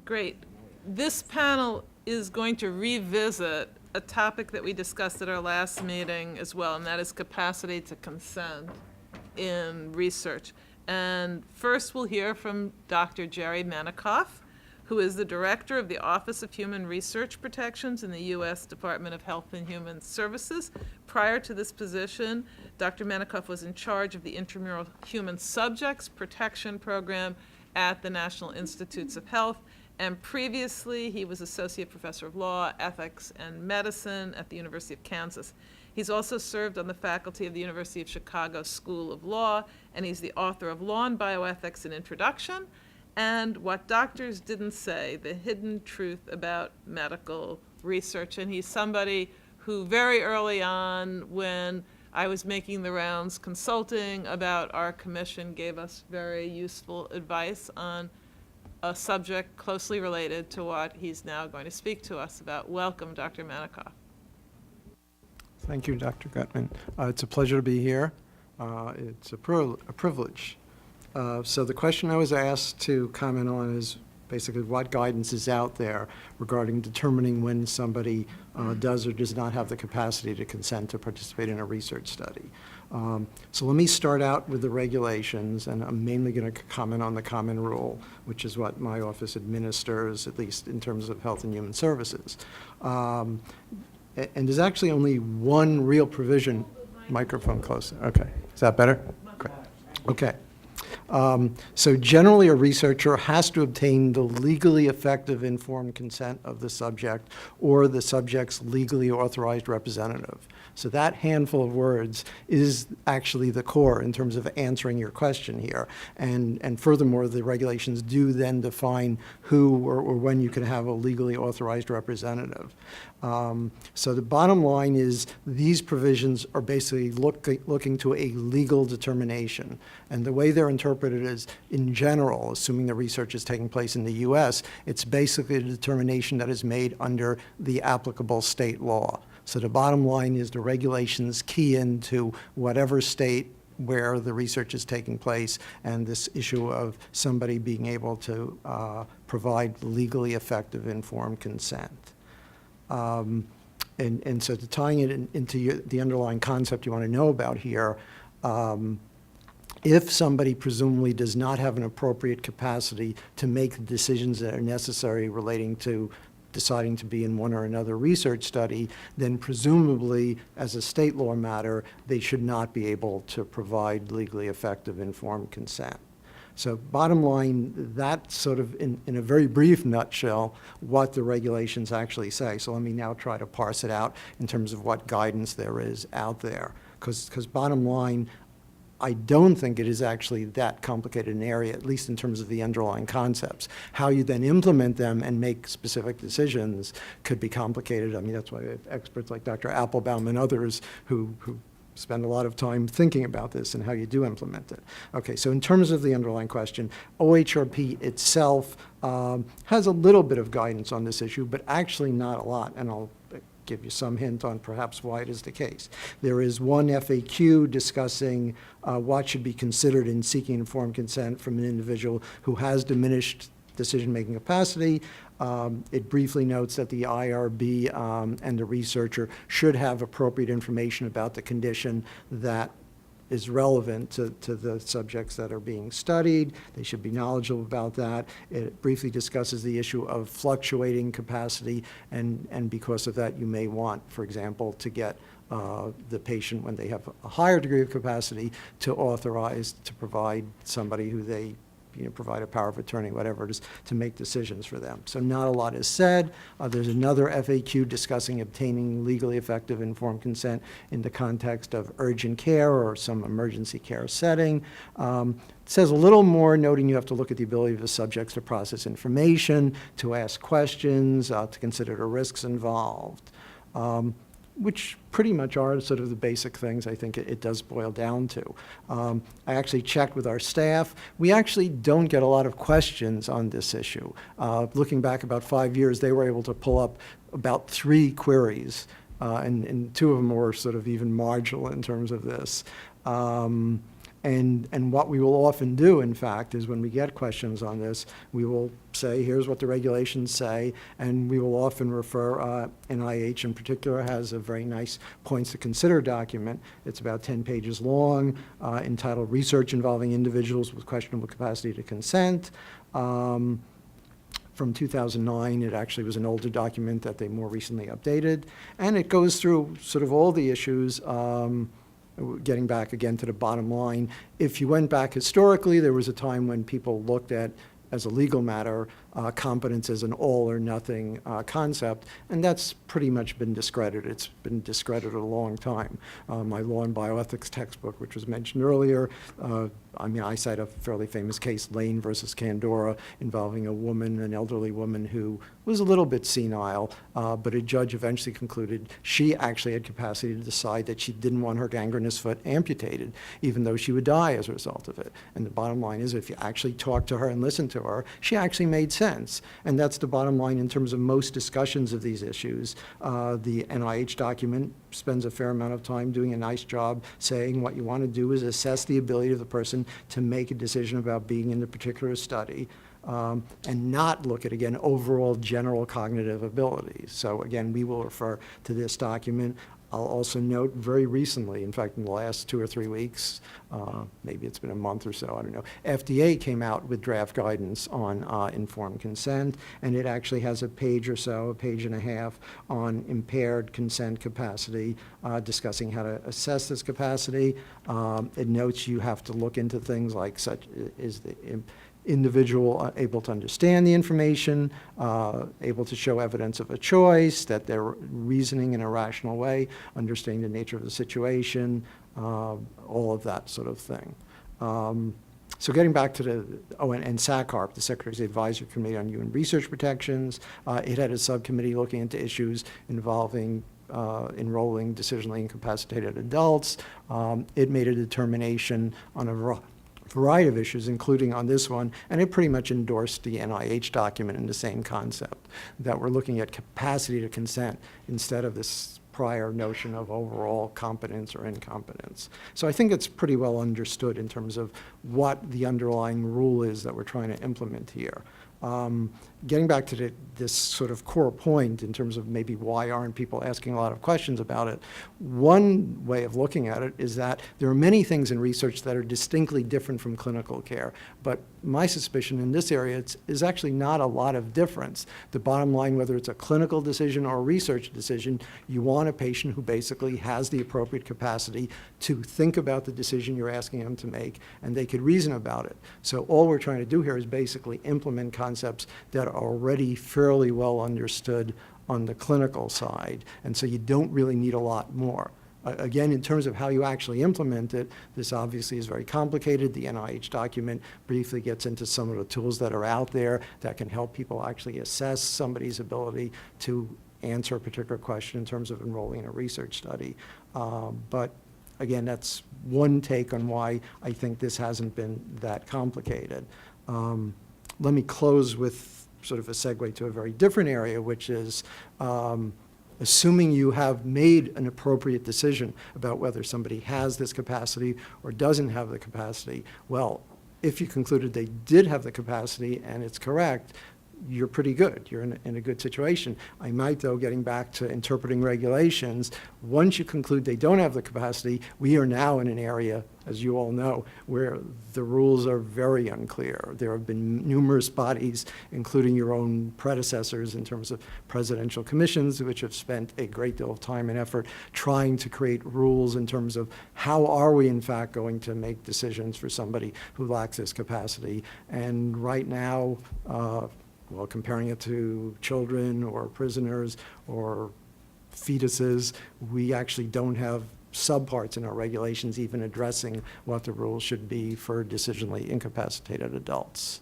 Great. This panel is going to revisit a topic that we discussed at our last meeting as well, and that is capacity to consent in research. And first we'll hear from Dr. Jerry Manikoff, who is the director of the Office of Human Research Protections in the U.S. Department of Health and Human Services. Prior to this position, Dr. Manikoff was in charge of the Intramural Human Subjects Protection Program at the National Institutes of Health, and previously he was Associate Professor of Law, Ethics, and Medicine at the University of Kansas. He's also served on the faculty of the University of Chicago School of Law, and he's the author of Law and Bioethics: An Introduction, and What Doctors Didn't Say, The Hidden Truth About Medical Research. And he's somebody who very early on, when I was making the rounds consulting about our commission, gave us very useful advice on a subject closely related to what he's now going to speak to us about. Welcome, Dr. Manikoff. Thank you, Dr. Gutman. It's a pleasure to be here. It's a privilege. So the question I was asked to comment on is basically what guidance is out there regarding determining when somebody does or does not have the capacity to consent to participate in a research study. So let me start out with the regulations, and I'm mainly going to comment on the common rule, which is what my office administers, at least in terms of Health and Human Services. And there's actually only one real provision. Microphone closer. Okay. Is that better? Great. Okay. So generally, a researcher has to obtain the legally effective informed consent of the subject or the subject's legally authorized representative. So that handful of words is actually the core in terms of answering your question here. And furthermore, the regulations do then define who or when you can have a legally authorized representative. So the bottom line is these provisions are basically looking to a legal determination. And the way they're interpreted is, in general, assuming the research is taking place in the U.S., it's basically a determination that is made under the applicable state law. So the bottom line is the regulations key into whatever state where the research is taking place, and this issue of somebody being able to provide legally effective informed consent. And so to tying it into the underlying concept you want to know about here, if somebody presumably does not have an appropriate capacity to make the decisions that are necessary relating to deciding to be in one or another research study, then presumably, as a state law matter, they should not be able to provide legally effective informed consent. So bottom line, that's sort of, in a very brief nutshell, what the regulations actually say. So let me now try to parse it out in terms of what guidance there is out there. Because bottom line, I don't think it is actually that complicated an area, at least in terms of the underlying concepts. How you then implement them and make specific decisions could be complicated. I mean, that's why we have experts like Dr. Applebaum and others who spend a lot of time thinking about this and how you do implement it. Okay, so in terms of the underlying question, OHRP itself has a little bit of guidance on this issue, but actually not a lot, and I'll give you some hint on perhaps why it is the case. There is one FAQ discussing what should be considered in seeking informed consent from an individual who has diminished decision-making capacity. It briefly notes that the IRB and the researcher should have appropriate information about the condition that is relevant to the subjects that are being studied. They should be knowledgeable about that. It briefly discusses the issue of fluctuating capacity, and because of that, you may want, for example, to get the patient, when they have a higher degree of capacity, to authorize to provide somebody who they provide a power of attorney, whatever it is, to make decisions for them. So not a lot is said. There's another FAQ discussing obtaining legally effective informed consent in the context of urgent care or some emergency care setting. It says a little more, noting you have to look at the ability of the subjects to process information, to ask questions, to consider the risks involved. Which pretty much are sort of the basic things I think it does boil down to. I actually checked with our staff. We actually don't get a lot of questions on this issue. Looking back about 5 years, they were able to pull up about 3 queries, and 2 of them were sort of even marginal in terms of this. And what we will often do, in fact, is when we get questions on this, we will say, here's what the regulations say, and we will often refer, NIH in particular has a very nice points to consider document. It's about 10 pages long, entitled Research Involving Individuals with Questionable Capacity to Consent. From 2009, it actually was an older document that they more recently updated, and it goes through sort of all the issues, getting back again to the bottom line. If you went back historically, there was a time when people looked at, as a legal matter, competence as an all or nothing concept, and that's pretty much been discredited. It's been discredited a long time. My law and bioethics textbook, which was mentioned earlier, I cite a fairly famous case, Lane versus Candora, involving a woman, an elderly woman who was a little bit senile, but a judge eventually concluded she actually had capacity to decide that she didn't want her gangrenous foot amputated, even though she would die as a result of it. And the bottom line is, if you actually talk to her and listen to her, she actually made sense. And that's the bottom line in terms of most discussions of these issues. The NIH document spends a fair amount of time doing a nice job saying what you want to do is assess the ability of the person to make a decision about being in a particular study, and not look at, again, overall general cognitive abilities. So again, we will refer to this document. I'll also note very recently, in fact, in the last 2 or 3 weeks, maybe it's been a month or so, I don't know, FDA came out with draft guidance on informed consent, and it actually has a page or so, a page and a half, on impaired consent capacity, discussing how to assess this capacity. It notes you have to look into things like such is the individual able to understand the information, able to show evidence of a choice, that they're reasoning in a rational way, understanding the nature of the situation, all of that sort of thing. So getting back to and SACARP, the Secretary's Advisory Committee on Human Research Protections, it had a subcommittee looking into issues involving enrolling decisionally incapacitated adults. It made a determination on a variety of issues, including on this one, and it pretty much endorsed the NIH document in the same concept, that we're looking at capacity to consent instead of this prior notion of overall competence or incompetence. So I think it's pretty well understood in terms of what the underlying rule is that we're trying to implement here. Getting back to this sort of core point in terms of maybe why aren't people asking a lot of questions about it, one way of looking at it is that there are many things in research that are distinctly different from clinical care. But my suspicion in this area is actually not a lot of difference. The bottom line, whether it's a clinical decision or a research decision, you want a patient who basically has the appropriate capacity to think about the decision you're asking them to make, and they could reason about it. So all we're trying to do here is basically implement concepts that are already fairly well understood on the clinical side, and so you don't really need a lot more. Again, in terms of how you actually implement it, this obviously is very complicated. The NIH document briefly gets into some of the tools that are out there that can help people actually assess somebody's ability to answer a particular question in terms of enrolling in a research study. But again, that's one take on why I think this hasn't been that complicated. Let me close with sort of a segue to a very different area, which is assuming you have made an appropriate decision about whether somebody has this capacity or doesn't have the capacity. Well, if you concluded they did have the capacity and it's correct, you're pretty good. You're in a good situation. I might, though, getting back to interpreting regulations, once you conclude they don't have the capacity, we are now in an area, as you all know, where the rules are very unclear. There have been numerous bodies, including your own predecessors in terms of presidential commissions, which have spent a great deal of time and effort trying to create rules in terms of how are we, in fact, going to make decisions for somebody who lacks this capacity. And right now, well, comparing it to children or prisoners or fetuses, we actually don't have subparts in our regulations even addressing what the rules should be for decisionally incapacitated adults.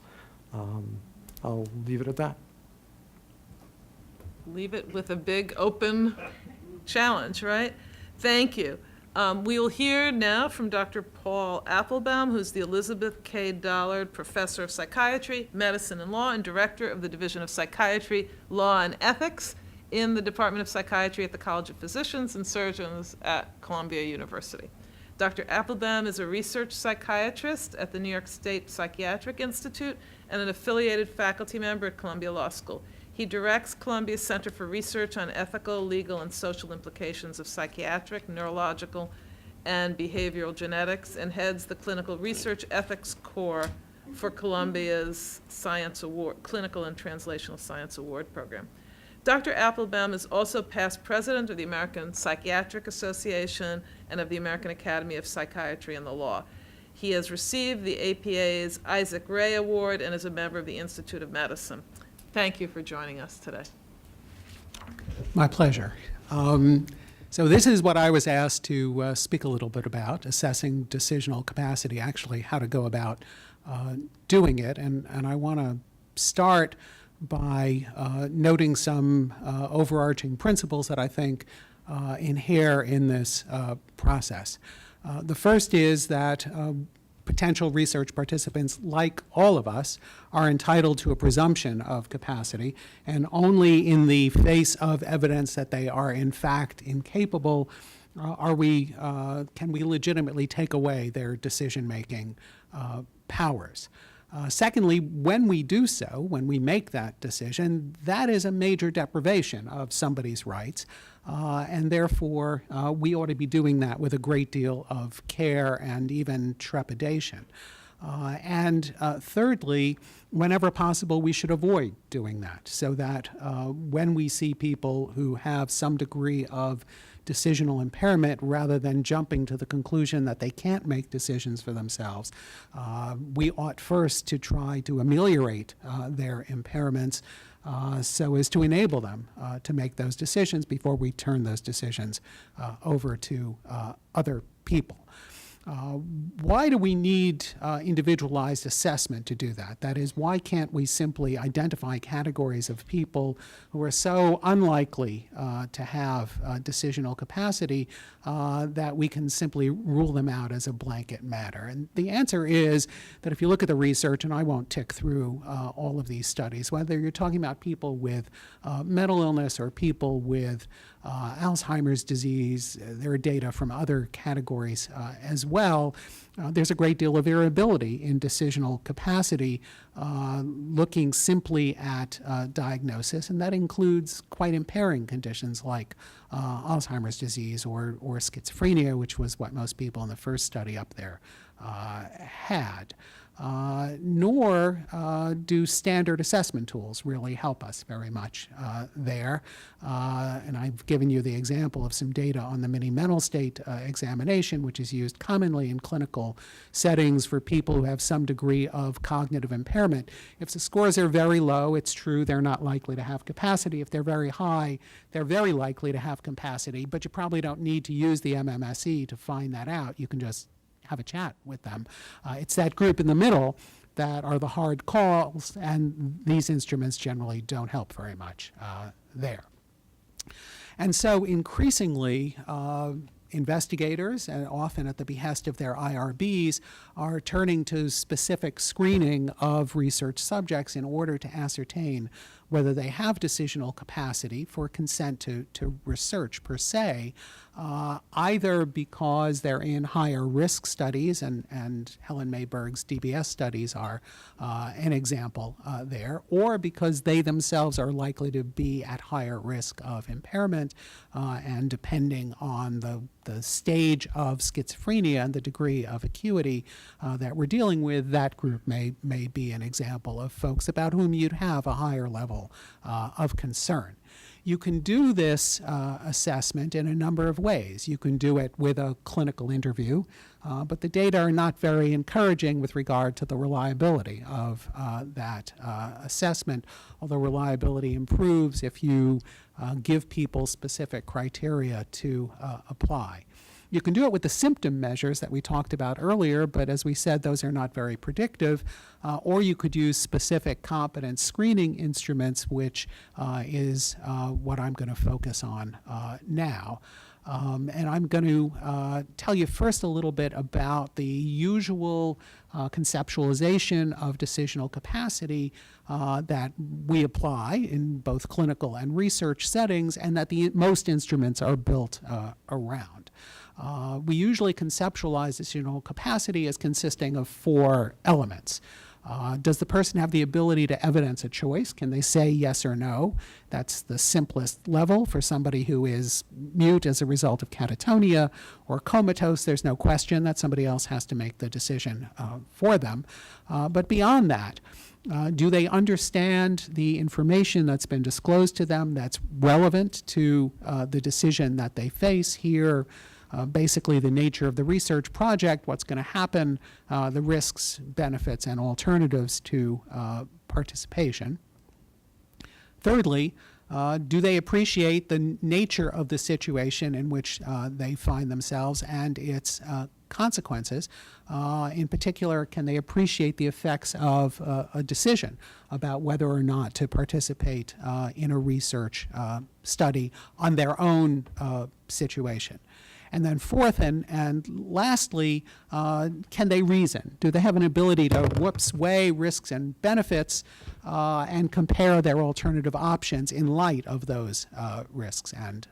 I'll leave it at that. Leave it with a big open challenge, right? Thank you. We will hear now from Dr. Paul Applebaum, who's the Elizabeth K. Dollard Professor of Psychiatry, Medicine, and Law, and Director of the Division of Psychiatry, Law, and Ethics in the Department of Psychiatry at the College of Physicians and Surgeons at Columbia University. Dr. Applebaum is a research psychiatrist at the New York State Psychiatric Institute and an affiliated faculty member at Columbia Law School. He directs Columbia's Center for Research on Ethical, Legal, and Social Implications of Psychiatric, Neurological, and Behavioral Genetics, and heads the Clinical Research Ethics Core for Columbia's Science Award, Clinical and Translational Science Award program. Dr. Applebaum is also past president of the American Psychiatric Association and of the American Academy of Psychiatry and the Law. He has received the APA's Isaac Ray Award and is a member of the Institute of Medicine. Thank you for joining us today. My pleasure. So this is what I was asked to speak a little bit about, assessing decisional capacity, actually how to go about doing it. And I want to start by noting some overarching principles that I think inhere in this process. The first is that potential research participants, like all of us, are entitled to a presumption of capacity, and only in the face of evidence that they are in fact incapable can we legitimately take away their decision-making powers. Secondly, when we do so, when we make that decision, that is a major deprivation of somebody's rights, and therefore we ought to be doing that with a great deal of care and even trepidation. And thirdly, whenever possible, we should avoid doing that, so that when we see people who have some degree of decisional impairment, rather than jumping to the conclusion that they can't make decisions for themselves, we ought first to try to ameliorate their impairments so as to enable them to make those decisions before we turn those decisions over to other people. Why do we need individualized assessment to do that? That is, why can't we simply identify categories of people who are so unlikely to have decisional capacity that we can simply rule them out as a blanket matter? And the answer is that if you look at the research, and I won't tick through all of these studies, whether you're talking about people with mental illness or people with Alzheimer's disease, there are data from other categories as well. There's a great deal of variability in decisional capacity looking simply at diagnosis, and that includes quite impairing conditions like Alzheimer's disease or schizophrenia, which was what most people in the first study up there had. Nor do standard assessment tools really help us very much there. And I've given you the example of some data on the mini mental state examination, which is used commonly in clinical settings for people who have some degree of cognitive impairment. If the scores are very low, it's true they're not likely to have capacity. If they're very high, they're very likely to have capacity, but you probably don't need to use the MMSE to find that out. You can just have a chat with them. It's that group in the middle that are the hard calls, and these instruments generally don't help very much there. And so increasingly, investigators, and often at the behest of their IRBs, are turning to specific screening of research subjects in order to ascertain whether they have decisional capacity for consent to research per se, either because they're in higher risk studies, and Helen Mayberg's DBS studies are an example there, or because they themselves are likely to be at higher risk of impairment, and depending on the stage of schizophrenia and the degree of acuity that we're dealing with, that group may be an example of folks about whom you'd have a higher level of concern. You can do this assessment in a number of ways. You can do it with a clinical interview, but the data are not very encouraging with regard to the reliability of that assessment, although reliability improves if you give people specific criteria to apply. You can do it with the symptom measures that we talked about earlier, but as we said, those are not very predictive. Or you could use specific competence screening instruments, which is what I'm going to focus on now. And I'm going to tell you first a little bit about the usual conceptualization of decisional capacity that we apply in both clinical and research settings, and that most instruments are built around. we usually conceptualize decisional capacity as consisting of 4 elements. Does the person have the ability to evidence a choice? Can they say yes or no? That's the simplest level. For somebody who is mute as a result of catatonia or comatose, there's no question that somebody else has to make the decision for them. But beyond that, do they understand the information that's been disclosed to them that's relevant to the decision that they face here? Basically the nature of the research project, what's going to happen, the risks, benefits, and alternatives to participation. Thirdly, do they appreciate the nature of the situation in which they find themselves and its consequences? In particular, can they appreciate the effects of a decision about whether or not to participate in a research study on their own situation? And then fourth and lastly, can they reason? Do they have an ability to weigh risks and benefits and compare their alternative options in light of those risks and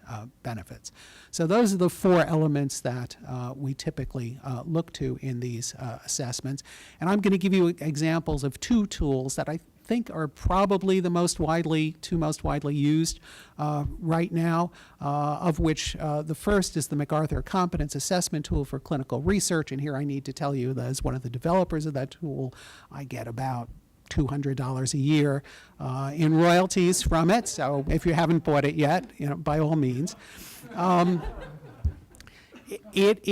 benefits? So those are the 4 elements that we typically look to in these assessments. And I'm going to give you examples of 2 tools that I think are probably the two most widely used right now, of which the first is the MacArthur Competence Assessment Tool for Clinical Research. And here I need to tell you that as one of the developers of that tool, I get about $200 a year in royalties from it. So if you haven't bought it yet, by all means. It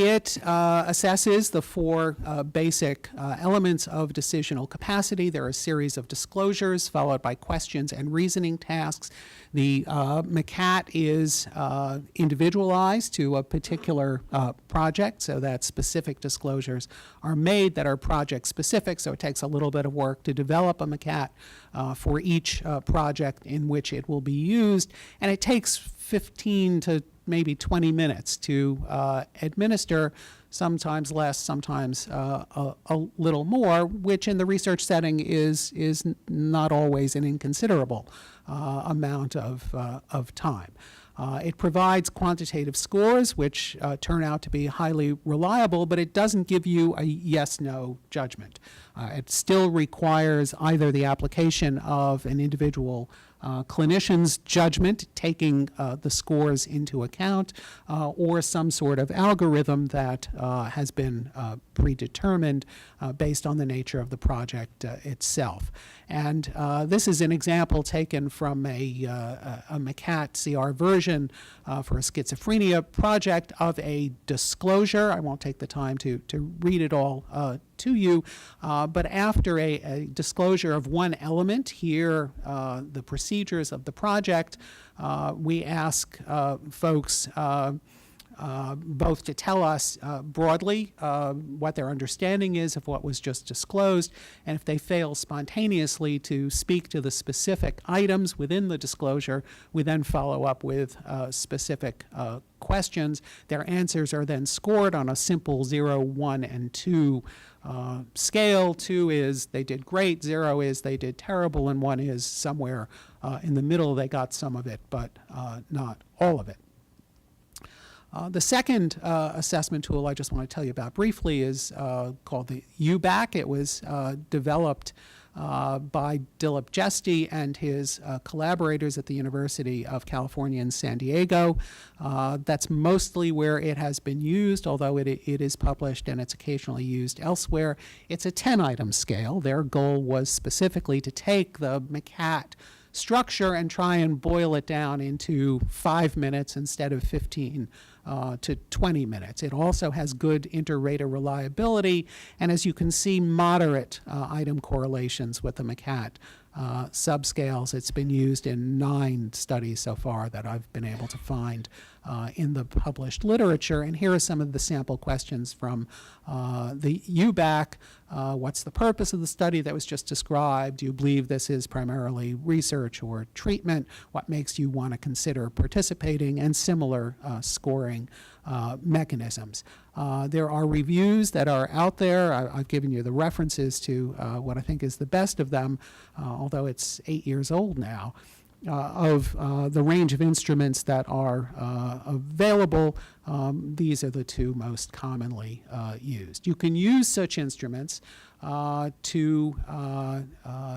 assesses the 4 basic elements of decisional capacity. There are a series of disclosures followed by questions and reasoning tasks. The MCAT is individualized to a particular project, so that specific disclosures are made that are project specific, so it takes a little bit of work to develop a MCAT for each project in which it will be used, and it takes 15 to maybe 20 minutes to administer, sometimes less, sometimes a little more, which in the research setting is not always an inconsiderable amount of time. It provides quantitative scores, which turn out to be highly reliable, but it doesn't give you a yes-no judgment. It still requires either the application of an individual clinician's judgment, taking the scores into account, or some sort of algorithm that has been predetermined based on the nature of the project itself. And this is an example taken from a MCAT CR version for a schizophrenia project of a disclosure. I won't take the time to read it all to you, but after a disclosure of one element, here the procedures of the project, we ask folks both to tell us broadly what their understanding is of what was just disclosed, and if they fail spontaneously to speak to the specific items within the disclosure, we then follow up with specific questions. Their answers are then scored on a simple 0, 1, and 2 scale. 2 is they did great, 0 is they did terrible, and 1 is somewhere in the middle. They got some of it, but not all of it. The second assessment tool I just want to tell you about briefly is called the UBAC. It was developed by Dilip Jesti and his collaborators at the University of California in San Diego. That's mostly where it has been used, although it is published and it's occasionally used elsewhere. It's a 10-item scale. Their goal was specifically to take the MCAT structure and try and boil it down into 5 minutes instead of 15 to 20 minutes. It also has good inter-rater reliability, and as you can see, moderate item correlations with the MCAT subscales. It's been used in 9 studies so far that I've been able to find in the published literature. And here are some of the sample questions from the UBAC. What's the purpose of the study that was just described? Do you believe this is primarily research or treatment? What makes you want to consider participating? And similar scoring mechanisms. There are reviews that are out there. I've given you the references to what I think is the best of them, although it's 8 years old now. the range of instruments that are available, these are the two most commonly used. You can use such instruments to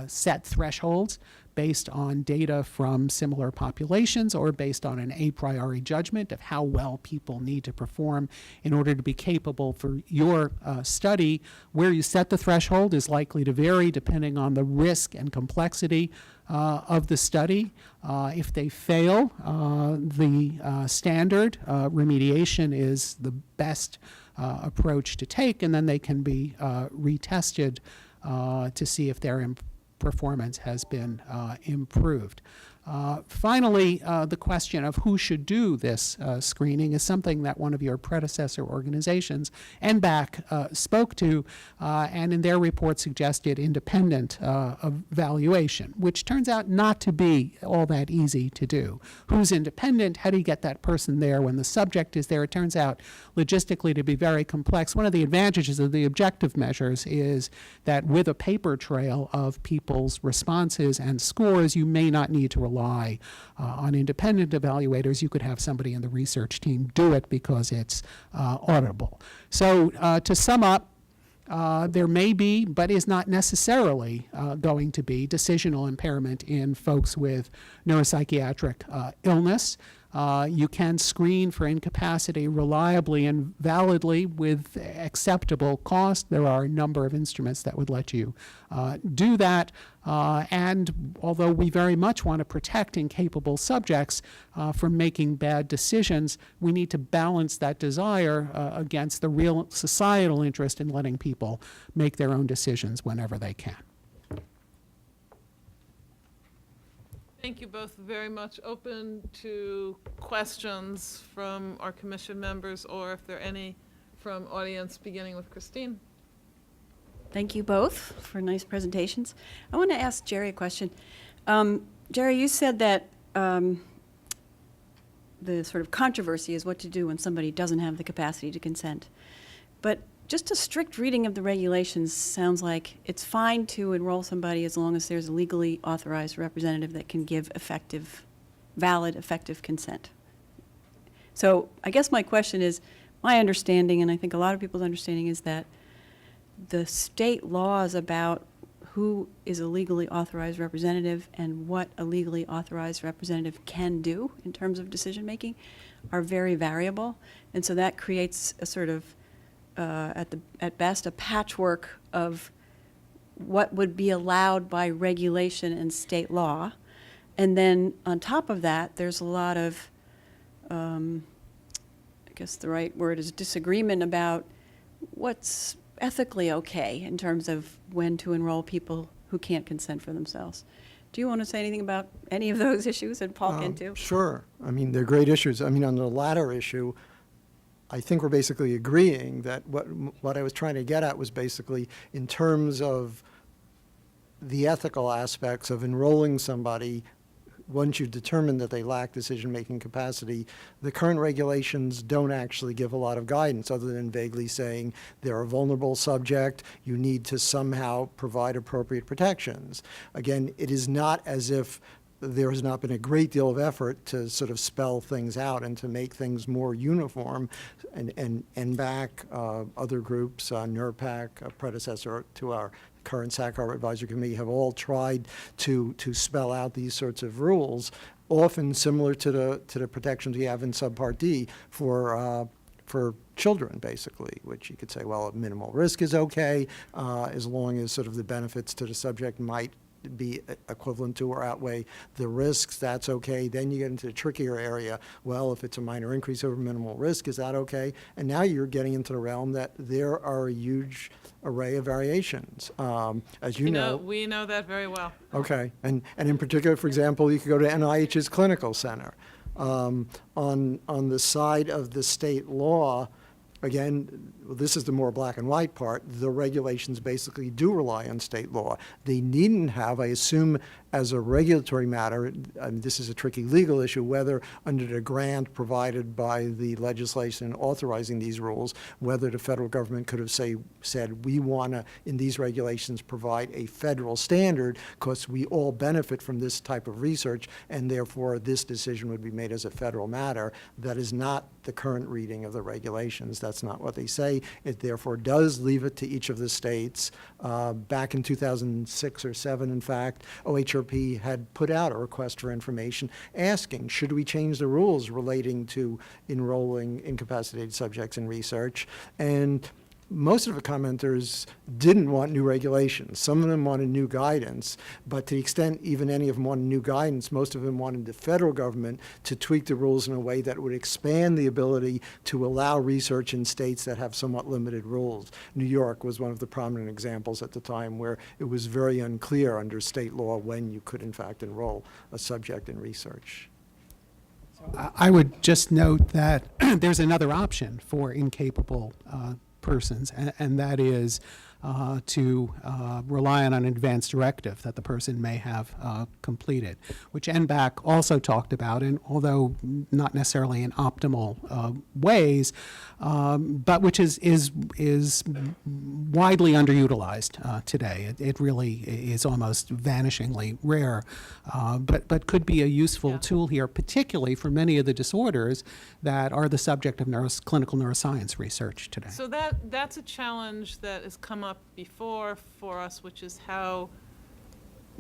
set thresholds based on data from similar populations or based on an a priori judgment of how well people need to perform in order to be capable for your study. Where you set the threshold is likely to vary depending on the risk and complexity of the study. If they fail, the standard remediation is the best approach to take, and then they can be retested to see if their performance has been improved. Finally, the question of who should do this screening is something that one of your predecessor organizations, NBAC, spoke to, and in their report suggested independent evaluation, which turns out not to be all that easy to do. Who's independent? How do you get that person there when the subject is there? It turns out logistically to be very complex. One of the advantages of the objective measures is that with a paper trail of people's responses and scores, you may not need to rely on independent evaluators. You could have somebody in the research team do it because it's auditable. So to sum up, there may be, but is not necessarily going to be, decisional impairment in folks with neuropsychiatric illness. You can screen for incapacity reliably and validly with acceptable cost. There are a number of instruments that would let you do that. And although we very much want to protect incapable subjects from making bad decisions, we need to balance that desire against the real societal interest in letting people make their own decisions whenever they can. Thank you both very much. Open to questions from our commission members, or if there are any from audience, beginning with Christine. Thank you both for nice presentations. I want to ask Jerry a question. Jerry, you said that the sort of controversy is what to do when somebody doesn't have the capacity to consent. But just a strict reading of the regulations sounds like it's fine to enroll somebody as long as there's a legally authorized representative that can give valid, effective consent. So I guess my question is, my understanding, and I think a lot of people's understanding, is that the state laws about who is a legally authorized representative and what a legally authorized representative can do in terms of decision making are very variable. And so that creates a sort of at best, a patchwork of what would be allowed by regulation and state law. And then on top of that, there's a lot of, I guess the right word is disagreement about what's ethically okay in terms of when to enroll people who can't consent for themselves. Do you want to say anything about any of those issues, and Paul can too? Sure. I mean, they're great issues. I mean, on the latter issue, I think we're basically agreeing that what I was trying to get at was basically in terms of the ethical aspects of enrolling somebody. Once you determine that they lack decision-making capacity, the current regulations don't actually give a lot of guidance other than vaguely saying they're a vulnerable subject, you need to somehow provide appropriate protections. Again, it is not as if there has not been a great deal of effort to sort of spell things out and to make things more uniform. And NBAC, other groups, NERPAC, a predecessor to our current SACAR Advisory Committee, have all tried to spell out these sorts of rules, often similar to the protections we have in Subpart D for children, basically, which you could say, well, minimal risk is okay, as long as sort of the benefits to the subject might be equivalent to or outweigh the risks, that's okay. Then you get into the trickier area. Well, if it's a minor increase over minimal risk, is that okay? And now you're getting into the realm that there are a huge array of variations. As you know. We know that very well. Okay. And in particular, for example, you could go to NIH's Clinical Center. On the side of the state law, again, this is the more black and white part. The regulations basically do rely on state law. They needn't have, I assume, as a regulatory matter, this is a tricky legal issue, whether under the grant provided by the legislation authorizing these rules, whether the federal government could have said, we want to, in these regulations, provide a federal standard because we all benefit from this type of research, and therefore this decision would be made as a federal matter. That is not the current reading of the regulations. That's not what they say. It therefore does leave it to each of the states. Back in 2006 or 7, in fact, OHRP had put out a request for information asking, should we change the rules relating to enrolling incapacitated subjects in research? And most of the commenters didn't want new regulations. Some of them wanted new guidance, but to the extent even any of them wanted new guidance, most of them wanted the federal government to tweak the rules in a way that would expand the ability to allow research in states that have somewhat limited rules. New York was one of the prominent examples at the time where it was very unclear under state law when you could in fact enroll a subject in research. I would just note that there's another option for incapable persons, and that is to rely on an advance directive that the person may have completed, which NBAC also talked about, and although not necessarily in optimal ways, but which is widely underutilized today. It really is almost vanishingly rare, but could be a useful tool here, particularly for many of the disorders that are the subject of clinical neuroscience research today. So that's a challenge that has come up before for us, which is how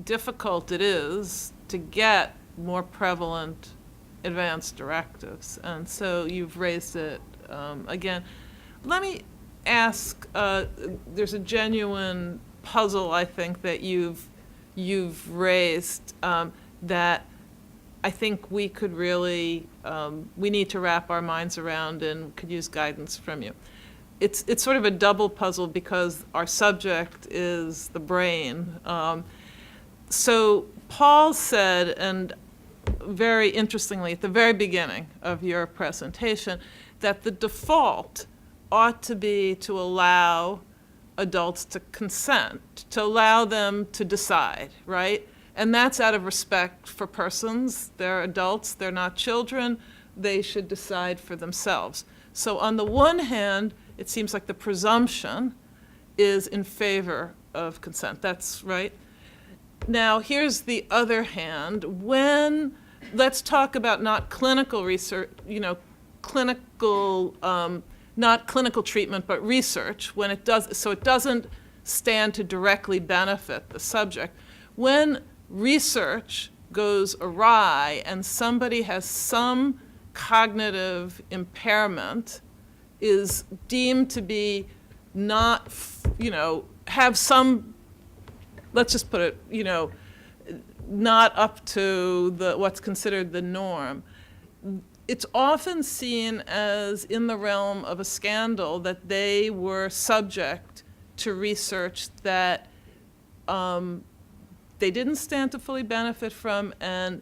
difficult it is to get more prevalent advanced directives. And so you've raised it again. Let me ask, there's a genuine puzzle, I think, that you've raised that I think we could really, we need to wrap our minds around and could use guidance from you. It's sort of a double puzzle because our subject is the brain. So Paul said, and very interestingly at the very beginning of your presentation, that the default ought to be to allow adults to consent, to allow them to decide, right? And that's out of respect for persons. They're adults, they're not children. They should decide for themselves. So on the one hand, it seems like the presumption is in favor of consent. That's right. Now, here's the other hand. Let's talk about not clinical research, not clinical treatment, but research, when it does, so it doesn't stand to directly benefit the subject. When research goes awry and somebody has some cognitive impairment, is deemed to be not, have some, let's just put it, not up to what's considered the norm. It's often seen as in the realm of a scandal that they were subject to research that they didn't stand to fully benefit from, and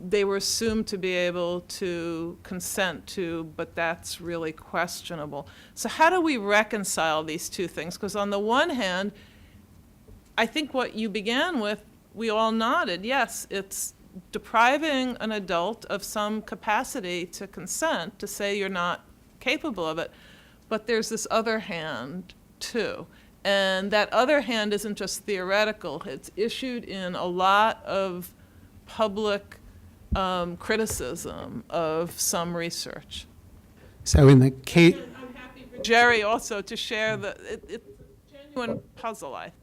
they were assumed to be able to consent to, but that's really questionable. So how do we reconcile these two things? Because on the one hand, I think what you began with, we all nodded, yes, it's depriving an adult of some capacity to consent, to say you're not capable of it, but there's this other hand too. And that other hand isn't just theoretical, it's issued in a lot of public criticism of some research. So in the case, I'm happy for Jerry also to share it's a genuine puzzle, I think.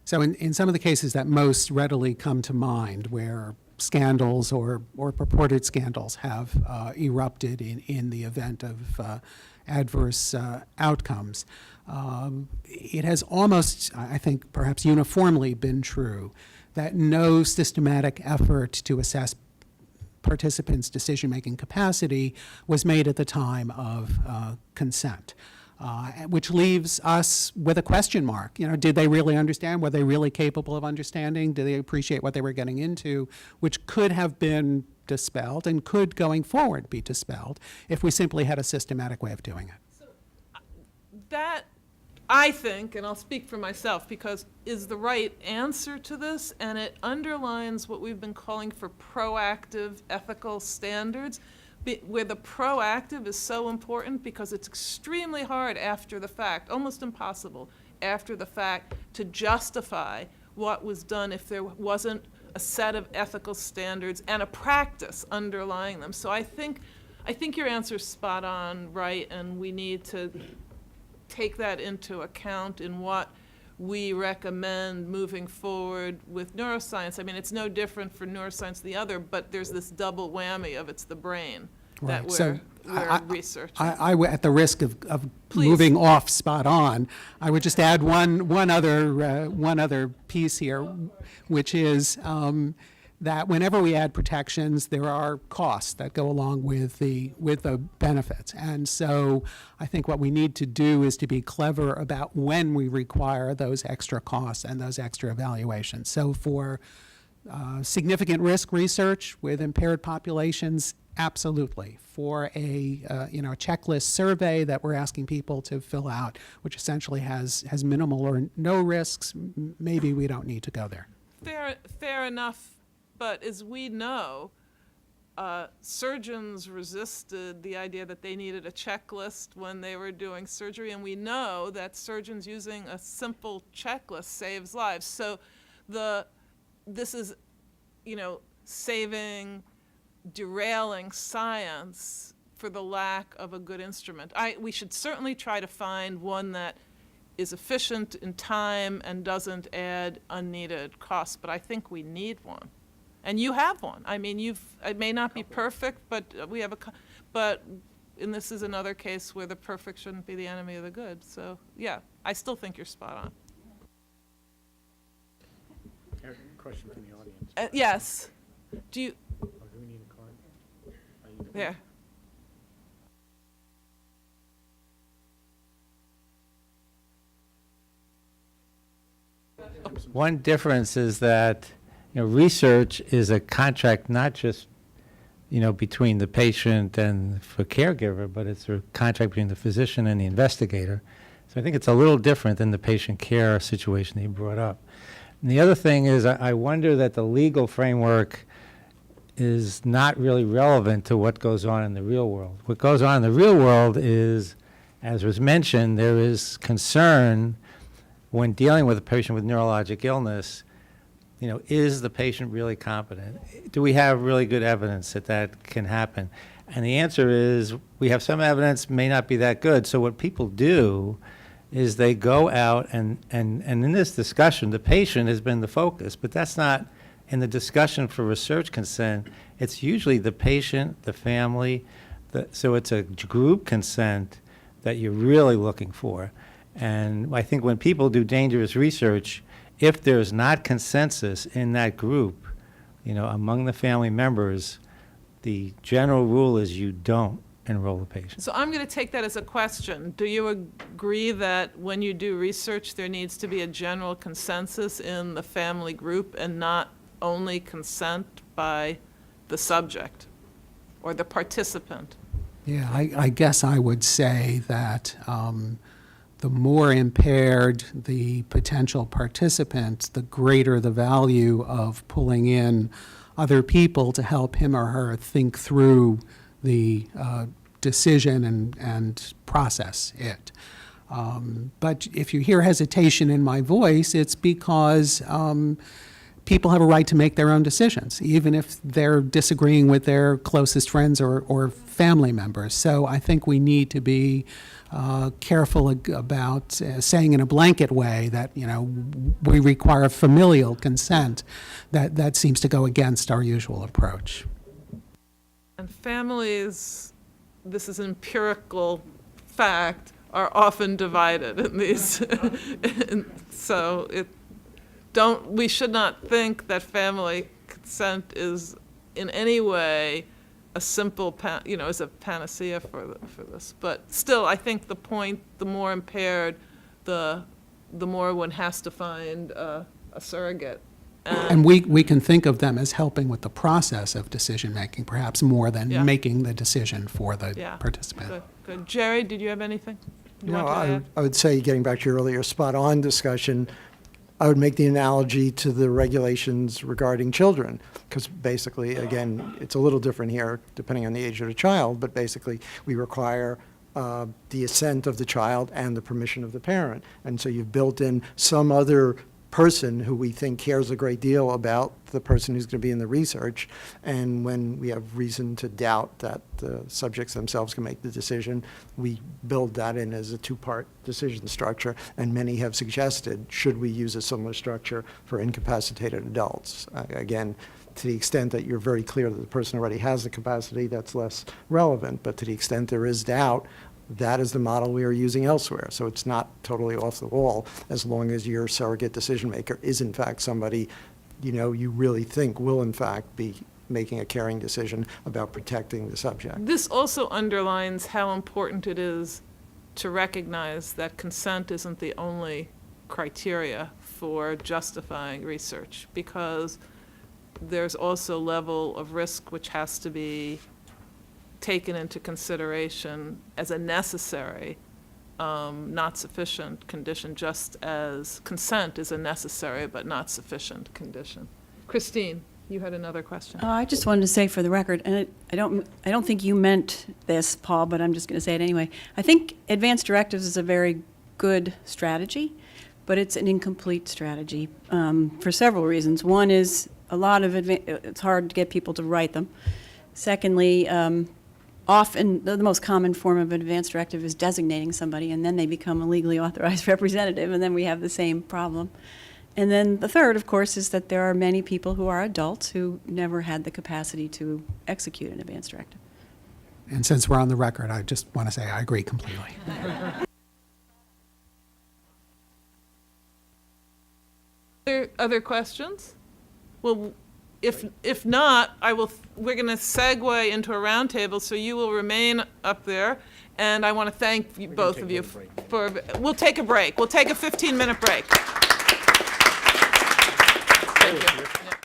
So in some of the cases that most readily come to mind where scandals or purported scandals have erupted in the event of adverse outcomes, it has almost, I think, perhaps uniformly been true that no systematic effort to assess participants' decision-making capacity was made at the time of consent, which leaves us with a question mark. Did they really understand? Were they really capable of understanding? Did they appreciate what they were getting into? Which could have been dispelled and could, going forward, be dispelled if we simply had a systematic way of doing it. So that I think, and I'll speak for myself, because is the right answer to this, and it underlines what we've been calling for proactive ethical standards, where the proactive is so important because it's extremely hard after the fact, almost impossible after the fact, to justify what was done if there wasn't a set of ethical standards and a practice underlying them. So I think your answer's spot on, right, and we need to take that into account in what we recommend moving forward with neuroscience. I mean, it's no different for neuroscience than the other, but there's this double whammy of it's the brain that Right. So we're researching. At the risk of Please. moving off spot on, I would just add one other piece here, which is that whenever we add protections, there are costs that go along with the benefits. And so I think what we need to do is to be clever about when we require those extra costs and those extra evaluations. So for significant risk research with impaired populations, absolutely. For a checklist survey that we're asking people to fill out, which essentially has minimal or no risks, maybe we don't need to go there. Fair enough, but as we know, surgeons resisted the idea that they needed a checklist when they were doing surgery, and we know that surgeons using a simple checklist saves lives. So this is, derailing science for the lack of a good instrument. We should certainly try to find one that is efficient in time and doesn't add unneeded costs, but I think we need one. And you have one. I mean, it may not be perfect, but we have and this is another case where the perfect shouldn't be the enemy of the good. So, yeah, I still think you're spot on. Question from the audience. Yes. Do you, Oh, do we need a card? there. One difference is that, research is a contract not just, between the patient and the caregiver, but it's a contract between the physician and the investigator. So I think it's a little different than the patient care situation that you brought up. And the other thing is, I wonder that the legal framework is not really relevant to what goes on in the real world. What goes on in the real world is, as was mentioned, there is concern when dealing with a patient with neurologic illness, is the patient really competent? Do we have really good evidence that that can happen? And the answer is, we have some evidence, may not be that good. So what people do is they go out and in this discussion, the patient has been the focus, but that's not in the discussion for research consent. It's usually the patient, the family, so it's a group consent that you're really looking for. And I think when people do dangerous research, if there's not consensus in that group, among the family members, the general rule is you don't enroll the patient. So I'm going to take that as a question. Do you agree that when you do research, there needs to be a general consensus in the family group and not only consent by the subject or the participant? Yeah, I guess I would say that the more impaired the potential participant, the greater the value of pulling in other people to help him or her think through the decision and process it. But if you hear hesitation in my voice, it's because people have a right to make their own decisions, even if they're disagreeing with their closest friends or family members. So I think we need to be careful about saying in a blanket way that, we require familial consent. That seems to go against our usual approach. And families, this is empirical fact, are often divided in these. And so we should not think that family consent is in any way a simple, is a panacea for this. But still, I think the point, the more impaired, the more one has to find a surrogate. And we can think of them as helping with the process of decision-making, perhaps more than Yeah. making the decision for the Yeah. participant. Good. Jerry, did you have anything? You No, want to add? I would say, getting back to your earlier spot-on discussion, I would make the analogy to the regulations regarding children, because basically, again, it's a little different here depending on the age of the child, but basically, we require the assent of the child and the permission of the parent. And so you've built in some other person who we think cares a great deal about the person who's going to be in the research. And when we have reason to doubt that the subjects themselves can make the decision, we build that in as a two-part decision structure. And many have suggested, should we use a similar structure for incapacitated adults? Again, to the extent that you're very clear that the person already has the capacity, that's less relevant. But to the extent there is doubt, that is the model we are using elsewhere. So it's not totally off the wall, as long as your surrogate decision maker is in fact somebody, you really think will in fact be making a caring decision about protecting the subject. This also underlines how important it is to recognize that consent isn't the only criteria for justifying research, because there's also level of risk which has to be taken into consideration as a necessary, not sufficient condition, just as consent is a necessary but not sufficient condition. Christine, you had another question. I just wanted to say for the record, and I don't think you meant this, Paul, but I'm just going to say it anyway. I think advanced directives is a very good strategy, but it's an incomplete strategy for several reasons. One is it's hard to get people to write them. Secondly, often, the most common form of an advance directive is designating somebody, and then they become a legally authorized representative, and then we have the same problem. And then the third, of course, is that there are many people who are adults who never had the capacity to execute an advance directive. And since we're on the record, I just want to say I agree completely. Other questions? Well, if not, we're going to segue into a roundtable, so you will remain up there. And I want to thank both of you for, we'll take a break. We'll take a 15-minute break.